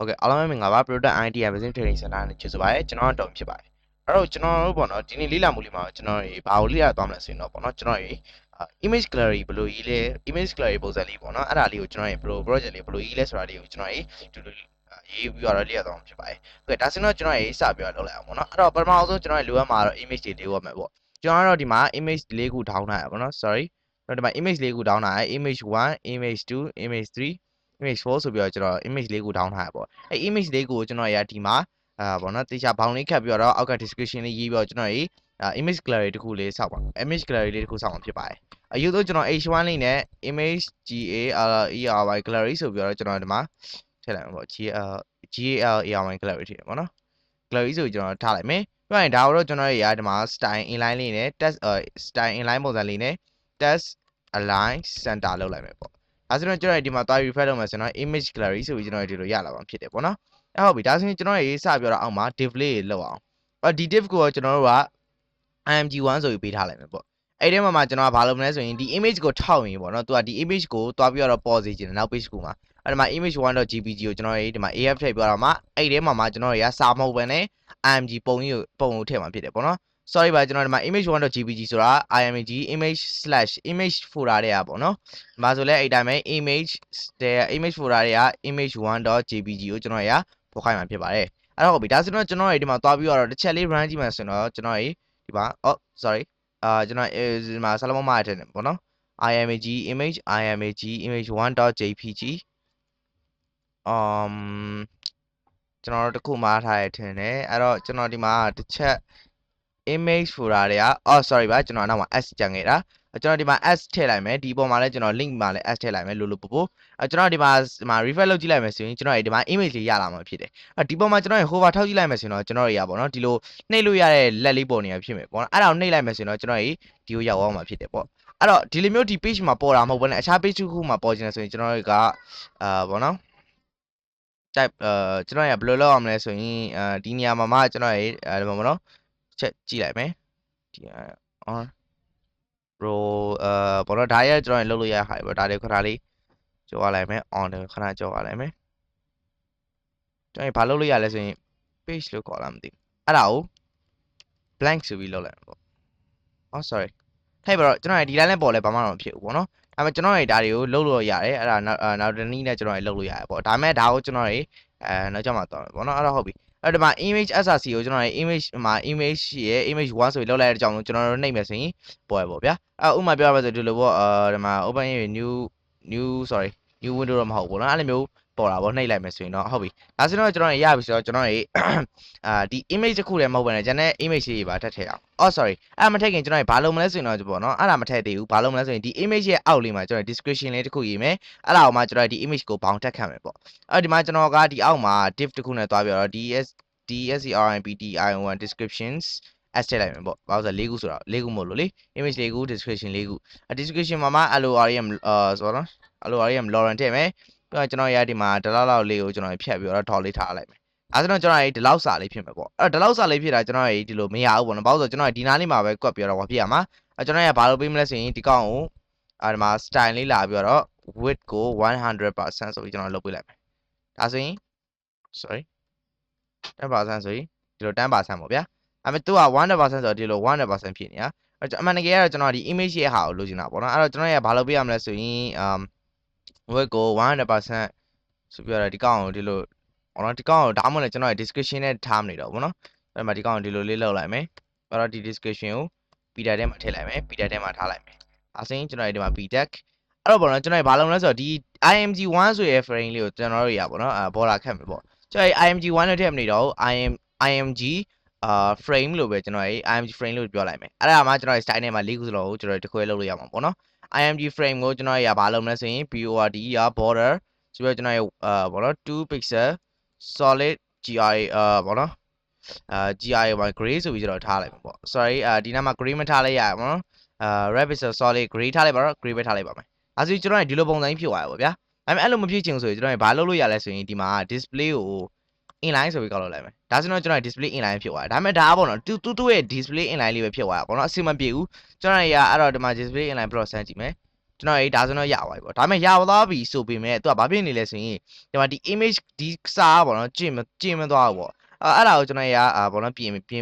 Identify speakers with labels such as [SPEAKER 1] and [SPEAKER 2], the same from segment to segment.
[SPEAKER 1] Okay အားလုံးပဲမင်္ဂလာပါ Product ID and Business Training Center နဲ့ကျေးဇူးပါတယ်ကျွန်တော်တော့ဖြစ်ပါတယ်အဲ့တော့ကျွန်တော်တို့ပေါ့နော်ဒီနေ့လေ့လာမှုလေးမှာကျွန်တော်ဘာကိုလေ့လာသွားမလဲဆိုရင်တော့ပေါ့နော်ကျွန်တော် image gallery ဘယ်လိုကြီးလဲ image gallery ပုံစံလေးပေါ့နော်အဲ့ဒါလေးကိုကျွန်တော် project လေးဘယ်လိုကြီးလဲဆိုတာလေးကိုကျွန်တော်တူတူရေးပြီးတော့လေ့လာသွားမှာဖြစ်ပါတယ်ဟုတ်ကဲ့ဒါဆိုတော့ကျွန်တော်စပြီးတော့လုပ်လိုက်အောင်ပေါ့နော်အဲ့တော့ပထမဆုံးကျွန်တော်လိုအပ်မှာတော့ image တွေလေးဝတ်မယ်ပေါ့ကျွန်တော်ကတော့ဒီမှာ image လေးခုထောင်းထားရပါပေါ့နော် sorry တော့ဒီမှာ image လေးခုထောင်းထားရ image 1 image 2 image 3 image 4ဆိုပြီးတော့ကျွန်တော် image လေးခုထောင်းထားရပေါ့အဲ image လေးကိုကျွန်တော်ဒီမှာပေါ့နော်တေချာဘောင်လေးခတ်ပြီးတော့အောက်က description လေးရေးပြီးတော့ကျွန်တော် image gallery တခုလေးစောက်ပါ image gallery လေးတခုစောက်မှာဖြစ်ပါတယ်အယူဆုံးကျွန်တော် h1 လေးနဲ့ image gallery gallery ဆိုပြီးတော့ကျွန်တော်ဒီမှာထည့်လိုက်မှာပေါ့ gallery gallery ထည့်ရပါတော့ gallery ဆိုပြီးကျွန်တော်ထားလိုက်မယ်ပြီးရင်ဒါတော့ကျွန်တော်ဒီမှာ style inline လေးနဲ့ text style inline ပုံစံလေးနဲ့ text align center လောက်လိုက်မယ်ပေါ့ဒါဆိုတော့ကျွန်တော်ဒီမှာသွား refresh လုပ်မယ်ဆိုတော့ image gallery ဆိုပြီးကျွန်တော်ဒီလိုရလာပါဖြစ်တယ်ပေါ့နော်ဟုတ်ပြီဒါဆိုရင်ကျွန်တော်စပြောတော့အောက်မှာ div လေးလောက်အောင်ဒီ div ကိုကျွန်တော်တို့က img1 ဆိုပြီးပေးထားလိုက်မယ်ပေါ့အဲ့ဒီမှာကျွန်တော်ကဘာလုပ်မလဲဆိုရင်ဒီ image ကိုထောက်ရင်ပေါ့နော်သူကဒီ image ကိုသွားပြီးတော့ပေါ်စေချင်တယ်နောက် page ကိုမှာအဲ့ဒီမှာ image1.jpg ကိုကျွန်တော်ဒီမှာ af ထည့်ပြောတာမှာအဲ့ဒီမှာကျွန်တော်စာမဟုတ်ဘဲနဲ့ img ပုံကိုထည့်မှာဖြစ်တယ်ပေါ့နော် sorry ပါကျွန်တော်ဒီမှာ image1.jpg ဆိုတာ img image/image folder တွေကပေါ့နော်ဒီမှာဆိုလဲအဲ့တိုင်းပဲ image folder တွေက image1.jpg ကိုကျွန်တော်ပေါ်ခိုင်းမှာဖြစ်ပါတယ်အဲ့တော့ဟုတ်ပြီဒါဆိုတော့ကျွန်တော်ဒီမှာသွားပြီးတော့တစ်ချက်လေး run ကြည့်မယ်ဆိုတော့ကျွန်တော်ဒီမှာ sorry ကျွန်တော်ဒီမှာဆလမမထည့်နေပေါ့နော် img image image1.jpg ကျွန်တော်တို့တစ်ခုမှားထားရထင်တယ်အဲ့တော့ကျွန်တော်ဒီမှာတစ်ချက် image folder တွေက sorry ပါကျွန်တော်နောက်မှာ s ကြံခဲ့တာကျွန်တော်ဒီမှာ s ထည့်လိုက်မယ်ဒီပေါ်မှာလည်းကျွန်တော် link မှာလည်း s ထည့်လိုက်မယ်လို့ပို့ကျွန်တော်ဒီမှာ refresh လုပ်ကြည့်လိုက်မယ်ဆိုရင်ကျွန်တော်ဒီမှာ image လေးရလာမှာဖြစ်တယ်ဒီပေါ်မှာကျွန်တော် hover ထောက်ကြည့်လိုက်မယ်ဆိုရင်တော့ကျွန်တော်ရပါတော့ဒီလိုနှိပ်လို့ရတဲ့လက်လေးပေါ်နေရဖြစ်မယ်ပေါ့နော်အဲ့ဒါကိုနှိပ်လိုက်မယ်ဆိုရင်တော့ကျွန်တော်ဒီကိုရောက်အောင်မှာဖြစ်တယ်ပေါ့အဲ့တော့ဒီလိုမျိုးဒီ page မှာပေါ်တာမဟုတ်ဘဲနဲ့အခြား page တစ်ခုမှာပေါ်ချင်တယ်ဆိုရင်ကျွန်တော်ကပေါ့နော်type ကျွန်တော်ဘယ်လိုလုပ်အောင်မလဲဆိုရင်ဒီနေရာမှာမှကျွန်တော်ဒီမှာပေါ့နော်ချက်ကြည့်လိုက်မယ်ဒီ on row ဘောတော့ဒါရဲ့ကျွန်တော်လုပ်လို့ရဟာပဲဒါလေးခဏလေးကြောက်ရလိုက်မယ် on ခဏကြောက်ရလိုက်မယ်ကျွန်တော်ဘာလုပ်လို့ရလဲဆိုရင် page လို့ခေါ်လာမသိအဲ့ဒါကို blank ဆိုပြီးလုပ်လိုက်ပေါ့ sorry ထိုက်ပါတော့ကျွန်တော်ဒီတိုင်းလည်းပေါ်လဲဘာမှတော့မဖြစ်ဘူးပေါ့နော်ဒါပေမဲ့ကျွန်တော်ဒါတွေကိုလုပ်လို့ရတယ်အဲ့ဒါနောက်တနည်းနဲ့ကျွန်တော်လုပ်လို့ရတယ်ပေါ့ဒါပေမဲ့ဒါကိုကျွန်တော်နောက်ကျမှသွားမယ်ပေါ့နော်အဲ့တော့ဟုတ်ပြီအဲ့ဒီမှာ image src ကိုကျွန်တော်image မှာ image ရဲ့ image 1ဆိုပြီးလောက်လိုက်တဲ့အကြောင်းကိုကျွန်တော်တို့နှိပ်မယ်ဆိုရင်ပေါ်ရပေါ့ဗျာဥပမာပြောရမယ်ဆိုဒီလိုပေါ့ဒီမှာ open new sorry new window တော့မဟုတ်ဘူးနော်အဲ့လိုမျိုးပေါ်တာပေါ့နှိပ်လိုက်မယ်ဆိုရင်တော့ဟုတ်ပြီဒါဆိုတော့ကျွန်တော်ရပြီဆိုတော့ကျွန်တော်ဒီ image တစ်ခုတည်းမဟုတ်ဘဲနဲ့ကျန်တဲ့ image တွေပါထပ်ထည့်အောင်sorry အဲ့မထည့်ခင်ကျွန်တော်ဘာလုပ်မလဲဆိုရင်တော့ပေါ့နော်အဲ့ဒါမထည့်သေးဘူးဘာလုပ်မလဲဆိုရင်ဒီ image ရဲ့အောက်လေးမှာကျွန်တော် description လေးတစ်ခုရေးမယ်အဲ့ဒါအောင်မှကျွန်တော်ဒီ image ကိုဘောင်တက်ခတ်မယ်ပေါ့အဲ့ဒီမှာကျွန်တော်ကဒီအောက်မှာ div တစ်ခုနဲ့တွားပြီးတော့ dscription descriptions s ထည့်လိုက်မယ်ပေါ့ဘာလို့ဆို4ခုဆိုတော့4ခုမဟုတ်လို့လေ image 4ခု description 4ခုdescription မှာမှ lorem ဆိုတော့ lorem lorem ထည့်မယ်ပြီးတော့ကျွန်တော်ဒီမှာဒီလောက်လေးကိုကျွန်တော်ဖြတ်ပြီးတော့ dot လေးထားလိုက်မယ်အဲ့ဒါဆိုတော့ကျွန်တော်ဒီလောက်စာလေးဖြစ်မယ်ပေါ့အဲ့ဒီလောက်စာလေးဖြစ်တာကျွန်တော်ဒီလိုမရဘူးပေါ့နော်ဘာလို့ဆိုကျွန်တော်ဒီနားလေးမှာပဲကွက်ပြီးတော့ဟောဖြစ်ရမှာကျွန်တော်ဘာလုပ်ပေးမလဲဆိုရင်ဒီကောင်ကိုဒီမှာ style လေးလာပြီးတော့ width ကို 100% ဆိုပြီးကျွန်တော်လုပ်ပေးလိုက်မယ်ဒါဆိုရင် sorry 10% ဆိုရင်ဒီလို10%ပေါ့ဗျာအဲ့မဲ့သူက 100% ဆိုတော့ဒီလို100% ဖြစ်နေတာအမှန်တကယ်ကတော့ကျွန်တော်ဒီ image ရဲ့ဟာကိုလိုချင်တာပေါ့နော်အဲ့တော့ကျွန်တော်ဘာလုပ်ပေးရမလဲဆိုရင်width ကို 100% ဆိုပြီးတော့ဒီကောင်ကိုဒီလိုဒီကောင်ကိုဒါမှမဟုတ်လည်းကျွန်တော် description နဲ့ထားမနေတော့ဘူးเนาะအဲ့မှာဒီကောင်ကိုဒီလိုလေးလောက်လိုက်မယ်အဲ့တော့ဒီ description ကို p-tag ထဲမှာထည့်လိုက်မယ် p-tag ထဲမှာထားလိုက်မယ်အဲဆိုရင်ကျွန်တော်ဒီမှာ p-tag အဲ့တော့ပေါ့နော်ကျွန်တော်ဘာလုပ်မလဲဆိုတော့ဒီ img1 ဆိုရဲ့ frame လေးကိုကျွန်တော်တို့ရပါတော့border ခတ်မယ်ပေါ့ကျွန်တော် img1 နဲ့ထည့်မနေတော့ img frame လို့ပဲကျွန်တော်img frame လို့ပြောလိုက်မယ်အဲ့ဒါမှကျွန်တော် style နဲ့မှာ၄ခုစလုံးကိုကျွန်တော်တခွဲလုပ်လို့ရမှာပေါ့နော် img frame ကိုကျွန်တော်ဘာလုပ်မလဲဆိုရင် border ဆိုပြီးတော့ကျွန်တော်ပေါ့နော်2 pixel solid GRA ပေါ့နော်GRA gray ဆိုပြီးကျွန်တော်ထားလိုက်ပါပေါ့ sorry ဒီနားမှာ gray မထားလိုက်ရပါတော့red pixel solid gray ထားလိုက်ပါတော့ gray ပဲထားလိုက်ပါမယ်အဲဆိုကျွန်တော်ဒီလိုပုံစံကြီးဖြစ်သွားရပါဗျာဒါပေမဲ့အဲ့လိုမဖြစ်ချင်ဆိုရင်ကျွန်တော်ဘာလုပ်လို့ရလဲဆိုရင်ဒီမှာ display ကို inline ဆိုပြီးကောက်လုပ်လိုက်မယ်ဒါဆိုတော့ကျွန်တော် display inline ဖြစ်သွားတယ်ဒါပေမဲ့ဒါကပေါ့နော်သူ့ရဲ့ display inline လေးပဲဖြစ်သွားတာပေါ့နော်အဆင်မပြေဘူးကျွန်တော်ရအဲ့တော့ဒီမှာ display inline ပြီးတော့စမ်းကြည့်မယ် ကျွန်တော်ဒါဆိုတော့ရပါပြီပေါ့ဒါပေမဲ့ရသွားပြီဆိုပေမဲ့သူကဘာဖြစ်နေလဲဆိုရင်ဒီမှာဒီ image ဒီစာပေါ့နော်ကြည့်မသွားဘူးပေါ့အဲ့ဒါကိုကျွန်တော်ဘောနော်ပြင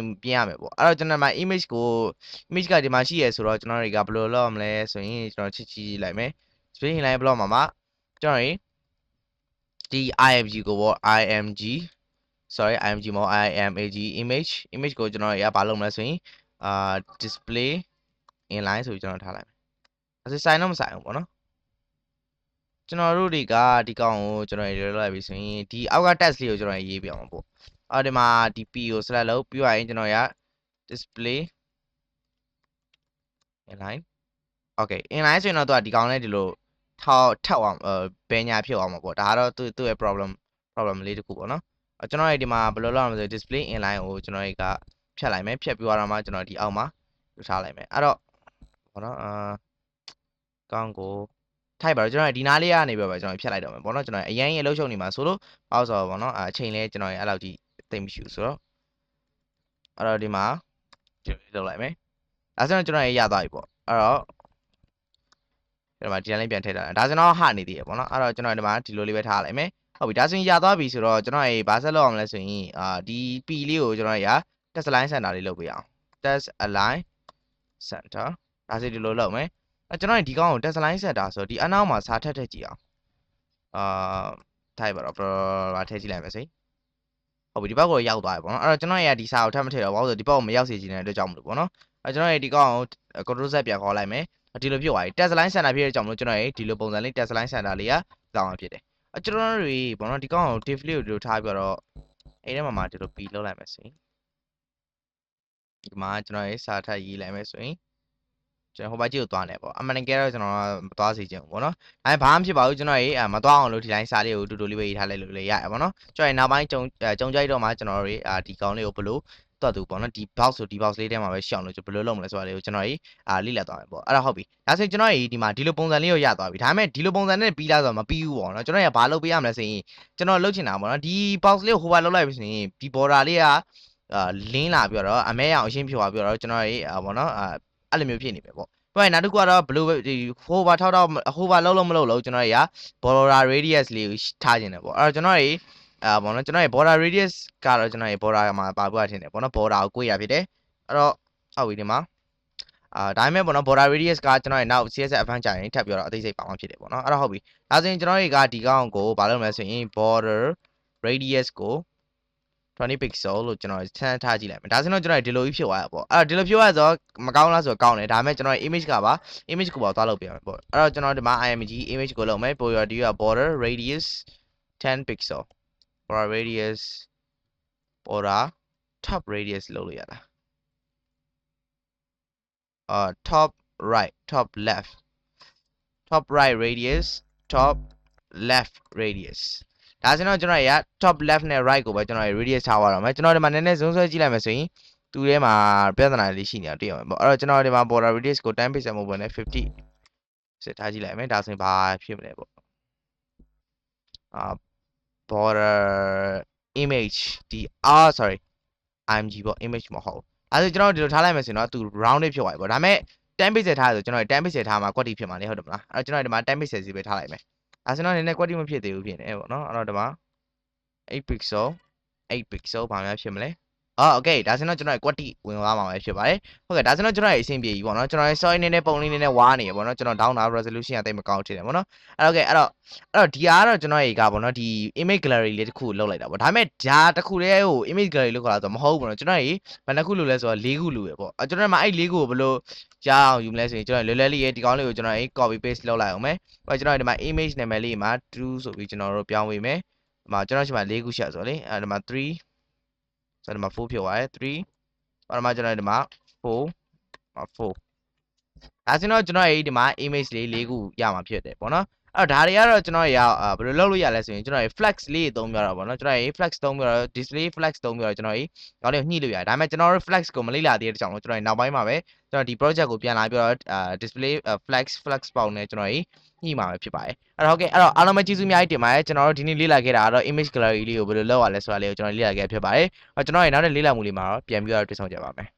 [SPEAKER 1] ်ရမယ်ပေါ့အဲ့တော့ကျွန်တော်မှာ image ကဒီမှာရှိရဆိုတော့ကျွန်တော်တွေကဘယ်လိုလုပ်ရမလဲဆိုရင်ကျွန်တော်ချစ်လိုက်မယ် spelling လိုက်ဘလော့မှာကျွန်တော်ဒီ img ကိုပေါ့ img mg မဟုတ် imag image ကိုကျွန်တော်ဘာလုပ်မလဲဆိုရင်display inline ဆိုပြီးကျွန်တော်ထားလိုက်မယ်အဲ့ဒါဆိုင်တော့မဆိုင်ဘူးပေါ့နော်ကျွန်တော်တို့တွေကဒီကောင်ကိုကျွန်တော်ရေးလိုက်ပြီဆိုရင်ဒီအောက်က text လေးကိုကျွန်တော်ရေးပြအောင်ပေါ့အဲ့ဒီမှာဒီ p ကို select လုပ်ပြီးရင်ကျွန်တော်display inline okay inline ဆိုရင်တော့သူကဒီကောင်လေးဒီလိုထပ်အောင်ဘယ်ညာဖြစ်အောင်မှာပေါ့ဒါကတော့သူ့ရဲ့ problem လေးတစ်ခုပေါ့နော်ကျွန်တော်ဒီမှာဘယ်လိုလုပ်ရမလဲဆို display inline ကိုကျွန်တော်ကဖြတ်လိုက်မယ်ဖြတ်ပြီးတော့မှကျွန်တော်ဒီအောက်မှာထားလိုက်မယ်အဲ့တော့ဘောနော်ကောင်းကိုထိုက်ပါတော့ကျွန်တော်ဒီနားလေးကနေပဲကျွန်တော်ဖြတ်လိုက်တော့မယ်ဘောနော်ကျွန်တော်အရင်အလုပ်ချုပ်နေမှာဆိုလို့အောက်ဆိုတော့ဘောနော်အချိန်လဲကျွန်တော်အဲ့လောက်ကြီးသိမ့်မရှိဘူးဆိုတော့အဲ့တော့ဒီမှာလုပ်လိုက်မယ်ဒါဆိုတော့ကျွန်တော်ရသွားပြီပေါ့အဲ့တော့ဒီမှာဒီတိုင်းပြန်ထည့်ထားတာဒါဆိုတော့ဟနေသေးရပေါ့နော်အဲ့တော့ကျွန်တော်ဒီမှာဒီလိုလေးပဲထားလိုက်မယ်ဟုတ်ပြီဒါဆိုရင်ရသွားပြီဆိုတော့ကျွန်တော်ဘာဆက်လုပ်အောင်လဲဆိုရင်ဒီ P လေးကိုကျွန်တော်test align center လေးလုပ်ပေးအောင် test align center ဒါဆိုဒီလိုလုပ်မယ်ကျွန်တော်ဒီကောင်ကို test align center ဆိုဒီအနောက်မှာစာထည့်ကြည့်အောင်ထိုက်ပါတော့ဘာထည့်ကြည့်လိုက်မယ်စိဟုတ်ပြီဒီဘက်ကိုရောက်သွားပြီပေါ့နော်အဲ့တော့ကျွန်တော်ဒီစာကိုထပ်မထည့်တော့ဘာလို့ဆိုဒီဘက်ကိုမရောက်စေချင်တဲ့အတွက်ကြောင့်မလို့ပေါ့နော်အဲ့ကျွန်တော်ဒီကောင်ကို control z ပြန်ခေါ်လိုက်မယ်ဒီလိုဖြစ်သွားပြီ test line center ဖြစ်တဲ့ကြောင့်မလို့ကျွန်တော်ဒီလိုပုံစံလေး test line center လေးကတောင်းအောင်ဖြစ်တယ်ကျွန်တော်တွေဘောနော်ဒီကောင်ကို div လေးကိုဒီလိုထားပြီးတော့အဲ့ထဲမှာဒီလို p လောက်လိုက်မယ်ဆိုရင်ဒီမှာကျွန်တော်စာထပ်ရေးလိုက်မယ်ဆိုရင်ကျွန်တော်ဟိုဘက်ကြီးကိုသွားနေပေါ့အမှန်တကယ်တော့ကျွန်တော်မသွားစေချင်ဘူးပေါ့နော်အဲဘာမှဖြစ်ပါဘူးကျွန်တော်မသွားအောင်လို့ဒီတိုင်းစာလေးကိုတူတူလေးပဲရေးထားလိုက်လို့လည်းရရပါတော့ကျွန်တော်နောက်ပိုင်းကြုံကြိုက်တော့မှကျွန်တော်တို့ဒီကောင်လေးကိုဘလို့တော့သူပေါ့နော်ဒီ box ဆိုဒီ box လေးထဲမှာပဲရှောင်းလို့ဘယ်လိုလုပ်မလဲဆိုတာလေးကိုကျွန်တော်လိလက်သွားမယ်ပေါ့အဲ့ဒါဟုတ်ပြီဒါဆိုရင်ကျွန်တော်ဒီမှာဒီလိုပုံစံလေးကိုရသွားပြီဒါပေမဲ့ဒီလိုပုံစံနဲ့ပြီးလားဆိုတော့မပြီးဘူးပေါ့နော်ကျွန်တော်ဘာလုပ်ပေးရမလဲဆိုရင်ကျွန်တော်လုပ်ချင်တာပေါ့နော်ဒီ box လေးကိုဟိုဘက်လုပ်လိုက်ပြီဆိုရင်ဒီ border လေးကလင်းလာပြီးတော့အမဲရောင်အရှင်းဖြူသွားပြီးတော့ကျွန်တော်ပေါ့နော်အဲ့လိုမျိုးဖြစ်နေပြီပေါ့ပြီးရင်နောက်တစ်ခုကတော့ဘယ်လိုဒီ hover ထောက်hover လုံးမလုပ်လို့ကျွန်တော်border radius လေးကိုထားခြင်းတယ်ပေါ့အဲ့တော့ကျွန်တော်ဘောနော်ကျွန်တော်border radius ကတော့ကျွန်တော်border မှာပါပွားထင်တယ်ပေါ့နော် border ကိုကိုရဖြစ်တယ်အဲ့တော့ဟုတ်ပြီဒီမှာဒါပေမဲ့ပေါ့နော် border radius ကကျွန်တော်နောက် CSS advanced ကြရင်ထပ်ပြီးတော့အသေးစိတ်ပါမှဖြစ်တယ်ပေါ့နော်အဲ့တော့ဟုတ်ပြီဒါဆိုရင်ကျွန်တော်ဒီကောင်ကိုဘာလုပ်မလဲဆိုရင် border radius ကို20 pixel လို့ကျွန်တော်ဆန်းထားကြည့်လိုက်မယ်ဒါဆိုတော့ကျွန်တော်ဒီလိုကြီးဖြစ်သွားတာပေါ့အဲ့တော့ဒီလိုဖြစ်သွားဆိုတော့မကောင်းလားဆိုတော့ကောင်းတယ်ဒါပေမဲ့ကျွန်တော် image ကပါ image ကိုပါသွားလုပ်ပြရမယ်ပေါ့အဲ့တော့ကျွန်တော်ဒီမှာ img image ကိုလုပ်မယ် border radius 10 pixel border radius border top radius လုပ်လို့ရလားtop right top left top right radius top left radius ဒါဆိုတော့ကျွန်တော်top left နဲ့ right ကိုပဲကျွန်တော် radius ထားသွားတော့မယ်ကျွန်တော်ဒီမှာနည်းနည်း zoom ဆွဲကြည့်လိုက်မယ်ဆိုရင်သူထဲမှာပြဿနာလေးရှိနေတာတွေ့ရမှာပေါ့အဲ့တော့ကျွန်တော်ဒီမှာ border radius ကို10 pixel မဟုတ်ဘဲနဲ့50စစ်ထားကြည့်လိုက်မယ်ဒါဆိုရင်ဘာဖြစ်မလဲပေါ့border image ဒီ sorry img ပေါ့ image မဟုတ်အဲ့ဒါကျွန်တော်ဒီလိုထားလိုက်မယ်ဆိုရင်တော့သူ round ဖြစ်သွားပြီပေါ့ဒါပေမဲ့10 pixel ထားရဆိုကျွန်တော်10 pixel ထားမှာ quality ဖြစ်မှာလေဟုတ်တယ်မလားအဲ့တော့ကျွန်တော်ဒီမှာ10 pixel စီပဲထားလိုက်မယ်အဲ့ဆိုတော့နည်းနည်း quality မဖြစ်သေးဘူးဖြစ်နေပေါ့နော်အဲ့တော့ဒီမှာ8 pixel ဘာများဖြစ်မလဲokay ဒါဆိုတော့ကျွန်တော် quality ဝင်သွားမှာပဲဖြစ်ပါတယ်ဟုတ်ကဲ့ဒါဆိုတော့ကျွန်တော်အဆင်ပြေပြီပေါ့နော်ကျွန်တော် sorry နည်းနည်းပုံလေးနည်းနည်းဝါနေရပေါ့နော်ကျွန်တော် down တာ resolution ကတိတ်မကောင်းထင်တယ်ပေါ့နော်okay အဲ့တော့ဒီအားတော့ကျွန်တော်ကပေါ့နော်ဒီ image gallery လေးတစ်ခုလောက်လိုက်တာပေါ့ဒါပေမဲ့ဒါတစ်ခုတည်းဟို image gallery လို့ခေါ်တာဆိုမဟုတ်ဘူးပေါ့နော်ကျွန်တော်ဘယ်နှခုလို့လဲဆိုတော့၄ခုလို့ပဲပေါ့ကျွန်တော်မှာအဲ့၄ခုကိုဘယ်လိုရအောင်ယူမလဲဆိုရင်ကျွန်တော်လွယ်လွယ်လေးဒီကောင်းလေးကိုကျွန်တော်copy paste လုပ်လိုက်အောင်မယ်ပြီးတော့ကျွန်တော်ဒီမှာ image နာမည်လေးမှာ2ဆိုပြီးကျွန်တော်တို့ပြောင်းပေးမယ်ဒီမှာကျွန်တော်ရှိမှ၄ခုရှိရဆိုလေအဲ့ဒီမှာ3ဆိုတော့ဒီမှာ4ဖြစ်သွားတယ်3အဲ့မှာကျွန်တော်ဒီမှာ4ဒါဆိုတော့ကျွန်တော်ဒီမှာ image လေး၄ခုရမှာဖြစ်တယ်ပေါ့နော်အဲ့တော့ဒါတွေကတော့ကျွန်တော်ဘယ်လိုလုပ်လို့ရလဲဆိုရင်ကျွန်တော်flex လေးသုံးပြတော့ပေါ့နော်ကျွန်တော် flex သုံးပြတော့ display flex သုံးပြတော့ကျွန်တော်ကောင်းလေးညှိလို့ရတယ်ဒါပေမဲ့ကျွန်တော်တို့ flex ကိုမလေ့လာသေးတဲ့ကြောင့်ကျွန်တော်နောက်ပိုင်းမှာပဲကျွန်တော်ဒီ project ကိုပြန်လာပြီးတော့ display flex ပေါင်းနဲ့ကျွန်တော်ညှိမှာပဲဖြစ်ပါတယ်အဲ့တော့ဟုတ်ကဲ့အဲ့တော့အားလုံးပဲကျေးဇူးအများကြီးတင်ပါတယ်ကျွန်တော်တို့ဒီနေ့လေ့လာခဲ့တာကတော့ image gallery လေးကိုဘယ်လိုလုပ်ရလဲဆိုတာလေးကိုကျွန်တော်လေ့လာခဲ့ဖြစ်ပါတယ်ကျွန်တော်နောက်တဲ့လေ့လာမှုလေးမှာတော့ပြန်ပြီးတော့တွေ့ဆုံကြပါမယ်